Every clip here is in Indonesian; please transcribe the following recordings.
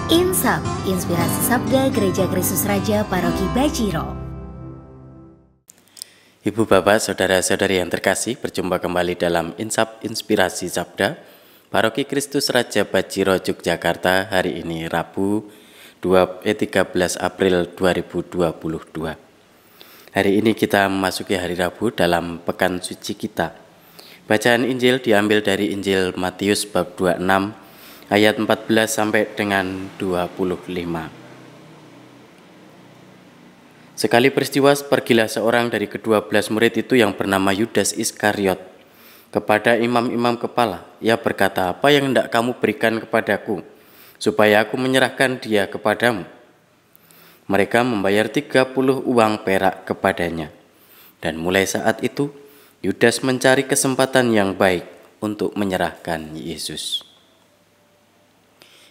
Insap, Inspirasi Sabda Gereja Kristus Raja Paroki Bajiro. Ibu bapak, saudara-saudari yang terkasih, berjumpa kembali dalam Insap Inspirasi Sabda Paroki Kristus Raja Bajiro, Yogyakarta. Hari ini Rabu 13 April 2022. Hari ini kita memasuki hari Rabu dalam Pekan Suci kita. Bacaan Injil diambil dari Injil Matius bab 26 ayat 14 sampai dengan 25. Sekali peristiwa, pergilah seorang dari ke-12 murid itu yang bernama Yudas Iskariot kepada imam-imam kepala. Ia berkata, "Apa yang hendak kamu berikan kepadaku, supaya aku menyerahkan dia kepadamu?" Mereka membayar 30 uang perak kepadanya. Dan mulai saat itu, Yudas mencari kesempatan yang baik untuk menyerahkan Yesus.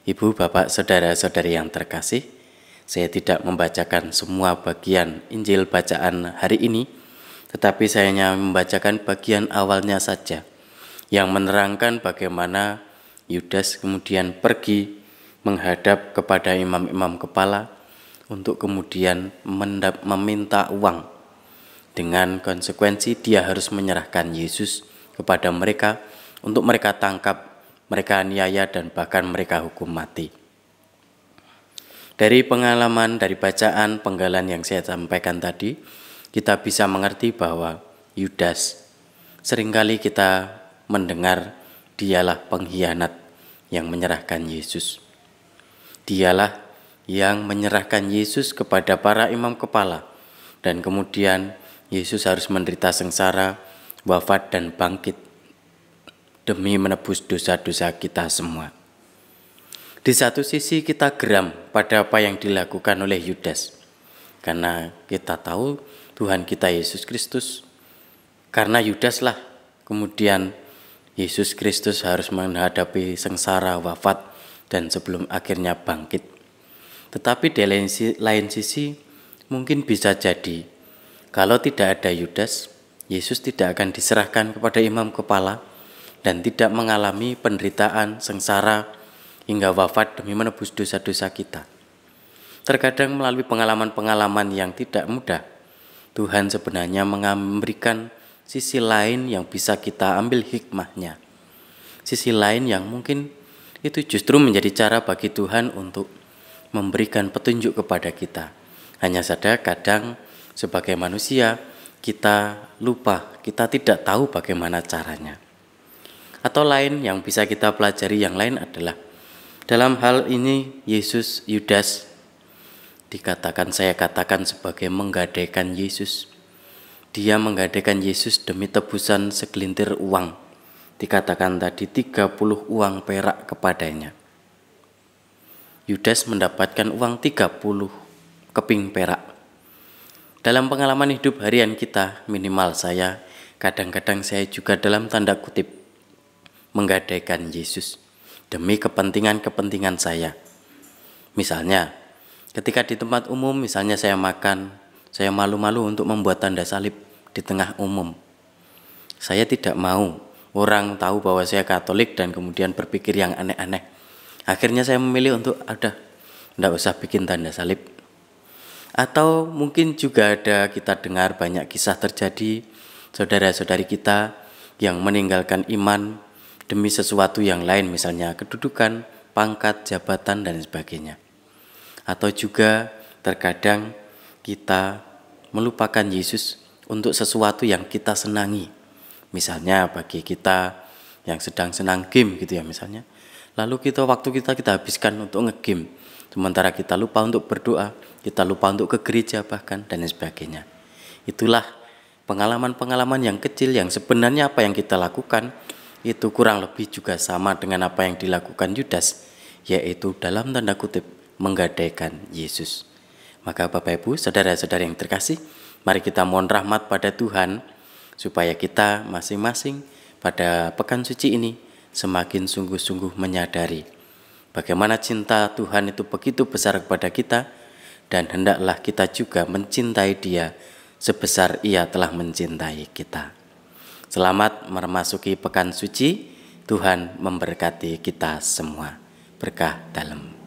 Ibu, bapak, saudara-saudari yang terkasih, saya tidak membacakan semua bagian Injil bacaan hari ini, tetapi saya hanya membacakan bagian awalnya saja, yang menerangkan bagaimana Yudas kemudian pergi menghadap kepada imam-imam kepala untuk kemudian meminta uang. Dengan konsekuensi dia harus menyerahkan Yesus kepada mereka untuk mereka tangkap, mereka aniaya, dan bahkan mereka hukum mati. Dari pengalaman, dari bacaan penggalan yang saya sampaikan tadi, kita bisa mengerti bahwa Yudas, seringkali kita mendengar dialah pengkhianat yang menyerahkan Yesus. Dialah yang menyerahkan Yesus kepada para imam kepala, dan kemudian Yesus harus menderita sengsara, wafat, dan bangkit demi menebus dosa-dosa kita semua. Di satu sisi kita geram pada apa yang dilakukan oleh Yudas, karena kita tahu Tuhan kita Yesus Kristus, karena Yudaslah kemudian Yesus Kristus harus menghadapi sengsara, wafat, dan sebelum akhirnya bangkit. Tetapi di lain sisi mungkin bisa jadi kalau tidak ada Yudas, Yesus tidak akan diserahkan kepada imam kepala dan tidak mengalami penderitaan, sengsara, hingga wafat demi menebus dosa-dosa kita. Terkadang melalui pengalaman-pengalaman yang tidak mudah, Tuhan sebenarnya memberikan sisi lain yang bisa kita ambil hikmahnya. Sisi lain yang mungkin itu justru menjadi cara bagi Tuhan untuk memberikan petunjuk kepada kita. Hanya saja kadang sebagai manusia kita lupa, kita tidak tahu bagaimana caranya. Atau lain yang bisa kita pelajari yang lain adalah dalam hal ini Yudas saya katakan sebagai menggadaikan Yesus. Dia menggadaikan Yesus demi tebusan segelintir uang. Dikatakan tadi 30 uang perak kepadanya. Yudas mendapatkan uang 30 keping perak. Dalam pengalaman hidup harian kita, minimal saya, kadang-kadang saya juga dalam tanda kutip menggadaikan Yesus demi kepentingan-kepentingan saya. Misalnya, ketika di tempat umum, misalnya saya makan, saya malu-malu untuk membuat tanda salib di tengah umum. Saya tidak mau orang tahu bahwa saya Katolik dan kemudian berpikir yang aneh-aneh. Akhirnya saya memilih untuk tidak usah bikin tanda salib. Atau mungkin juga ada kita dengar banyak kisah terjadi, saudara-saudari kita yang meninggalkan iman demi sesuatu yang lain, misalnya kedudukan, pangkat, jabatan, dan sebagainya. Atau juga terkadang kita melupakan Yesus untuk sesuatu yang kita senangi. Misalnya bagi kita yang sedang senang game gitu ya misalnya. Lalu waktu kita habiskan untuk nge-game. Sementara kita lupa untuk berdoa, kita lupa untuk ke gereja bahkan, dan sebagainya. Itulah pengalaman-pengalaman yang kecil yang sebenarnya apa yang kita lakukan itu kurang lebih juga sama dengan apa yang dilakukan Yudas, yaitu dalam tanda kutip menggadaikan Yesus. Maka Bapak Ibu, saudara-saudari yang terkasih, mari kita mohon rahmat pada Tuhan supaya kita masing-masing pada pekan suci ini semakin sungguh-sungguh menyadari bagaimana cinta Tuhan itu begitu besar kepada kita, dan hendaklah kita juga mencintai Dia sebesar Ia telah mencintai kita. Selamat memasuki pekan suci. Tuhan memberkati kita semua. Berkah dalam.